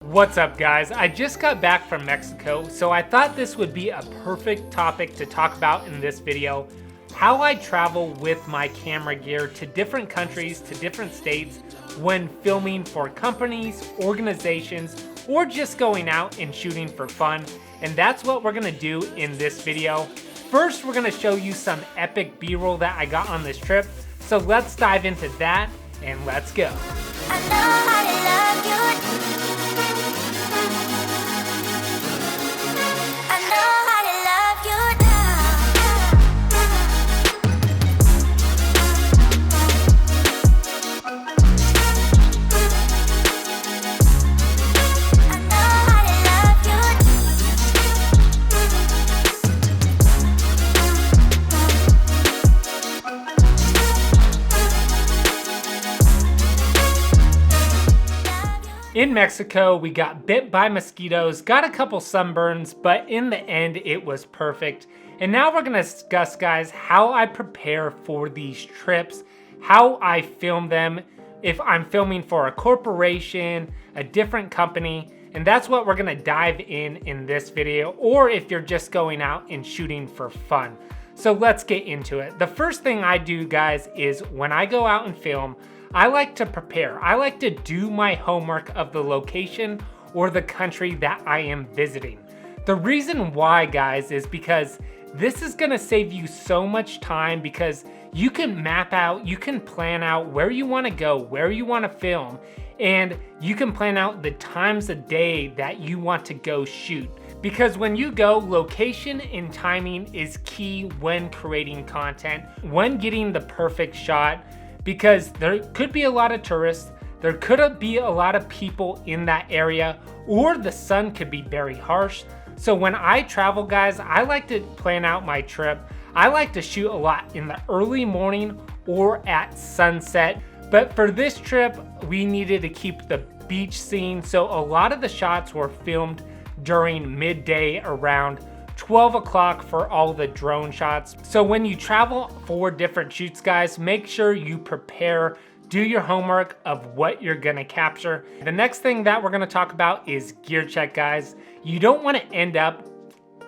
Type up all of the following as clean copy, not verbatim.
What's up, guys? I just got back from Mexico, so I thought this would be a perfect topic to talk about in this video. How I travel with my camera gear to different countries, to different states when filming for companies, organizations, or just going out and shooting for fun. And that's what we're gonna do in this video. First, we're gonna show you some epic B-roll that I got on this trip. So let's dive into that and let's go. I know how to love you. I know how to love you now. I know how to love you. In Mexico, we got bit by mosquitoes, got a couple sunburns, but in the end, it was perfect. And now we're gonna discuss, guys, how I prepare for these trips, how I film them, if I'm filming for a corporation, a different company, and that's what we're gonna dive in this video, or if you're just going out and shooting for fun. So let's get into it. The first thing I do, guys, is when I go out and film, I like to prepare. I like to do my homework of the location or the country that I am visiting. The reason why, guys, is because this is gonna save you so much time, because you can map out, you can plan out where you wanna go, where you wanna film, and you can plan out the times of day that you want to go shoot. Because when you go, location and timing is key when creating content, when getting the perfect shot, because there could be a lot of tourists, there could be a lot of people in that area, or the sun could be very harsh. So when I travel, guys, I like to plan out my trip. I like to shoot a lot in the early morning or at sunset. But for this trip, we needed to keep the beach scene, so a lot of the shots were filmed during midday around 12 o'clock for all the drone shots. So when you travel for different shoots, guys, make sure you prepare, do your homework of what you're gonna capture. The next thing that we're gonna talk about is gear check, guys. You don't wanna end up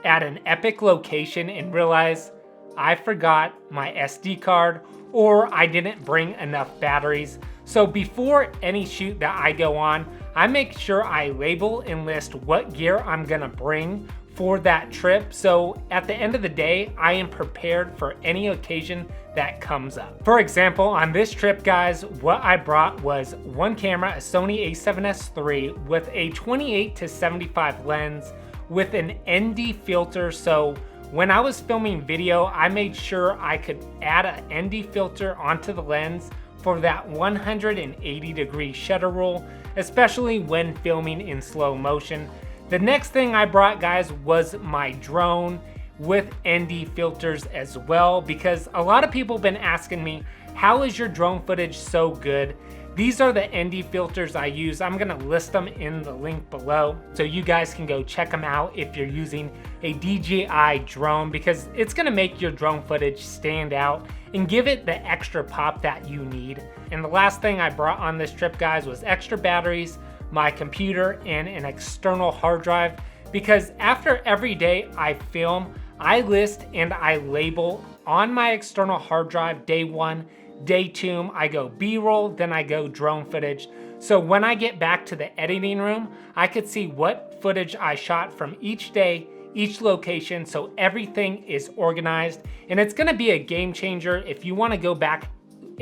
at an epic location and realize I forgot my SD card or I didn't bring enough batteries. So before any shoot that I go on, I make sure I label and list what gear I'm gonna bring for that trip, so at the end of the day, I am prepared for any occasion that comes up. For example, on this trip, guys, what I brought was one camera, a Sony a7S III with a 28-75 lens with an ND filter. So when I was filming video, I made sure I could add an ND filter onto the lens for that 180-degree shutter roll, especially when filming in slow motion. The next thing I brought, guys, was my drone with ND filters as well, because a lot of people have been asking me, how is your drone footage so good? These are the ND filters I use. I'm gonna list them in the link below, so you guys can go check them out if you're using a DJI drone, because it's gonna make your drone footage stand out and give it the extra pop that you need. And the last thing I brought on this trip, guys, was extra batteries, my computer, and an external hard drive, because after every day I film, I list and I label on my external hard drive day one, day two, I go B-roll, then I go drone footage. So when I get back to the editing room, I could see what footage I shot from each day, each location, so everything is organized. And it's gonna be a game changer if you wanna go back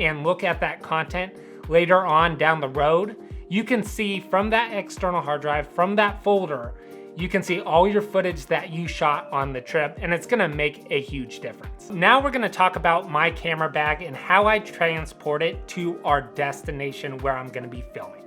and look at that content later on down the road. You can see from that external hard drive, from that folder, you can see all your footage that you shot on the trip, and it's gonna make a huge difference. Now we're gonna talk about my camera bag and how I transport it to our destination where I'm gonna be filming.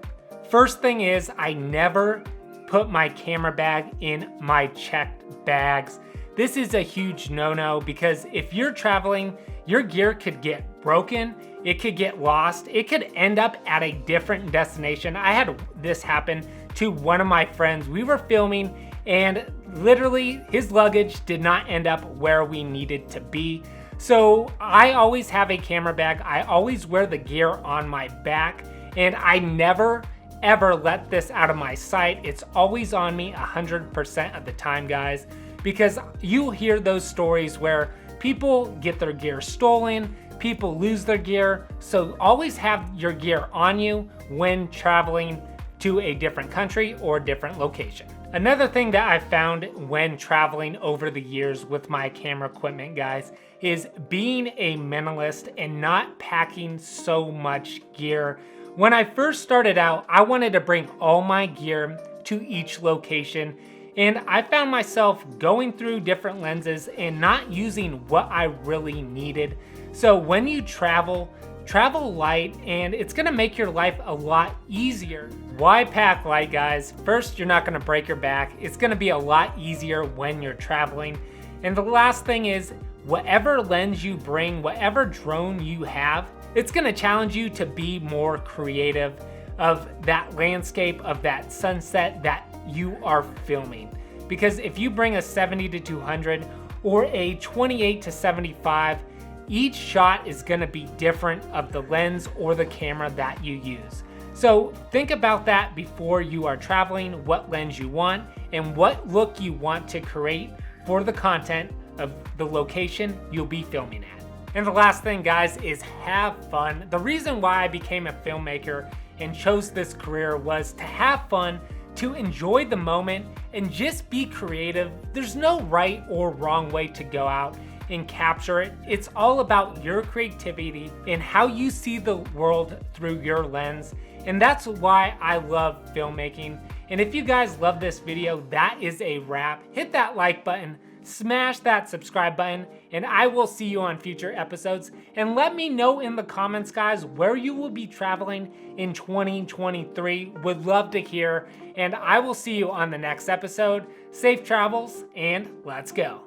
First thing is, I never put my camera bag in my checked bags. This is a huge no-no, because if you're traveling, your gear could get broken, it could get lost, it could end up at a different destination. I had this happen to one of my friends. We were filming and literally his luggage did not end up where we needed to be. So I always have a camera bag. I always wear the gear on my back, and I never ever let this out of my sight. It's always on me 100% of the time, guys, because you hear those stories where people get their gear stolen, people lose their gear. So always have your gear on you when traveling to a different country or different location. Another thing that I found when traveling over the years with my camera equipment, guys, is being a minimalist and not packing so much gear. When I first started out, I wanted to bring all my gear to each location, and I found myself going through different lenses and not using what I really needed. So when you travel light, and it's gonna make your life a lot easier. Why pack light, guys? First, you're not gonna break your back. It's gonna be a lot easier when you're traveling. And the last thing is, whatever lens you bring, whatever drone you have, it's gonna challenge you to be more creative of that landscape, of that sunset that you are filming. Because if you bring a 70 to 200 or a 28 to 75, each shot is gonna be different of the lens or the camera that you use. So think about that before you are traveling, what lens you want and what look you want to create for the content of the location you'll be filming at. And the last thing, guys, is have fun. The reason why I became a filmmaker and chose this career was to have fun, to enjoy the moment, and just be creative. There's no right or wrong way to go out and capture it. It's all about your creativity and how you see the world through your lens. And that's why I love filmmaking. And if you guys love this video, that is a wrap. Hit that like button, smash that subscribe button, and I will see you on future episodes. And let me know in the comments, guys, where you will be traveling in 2023. Would love to hear. And I will see you on the next episode. Safe travels, and let's go.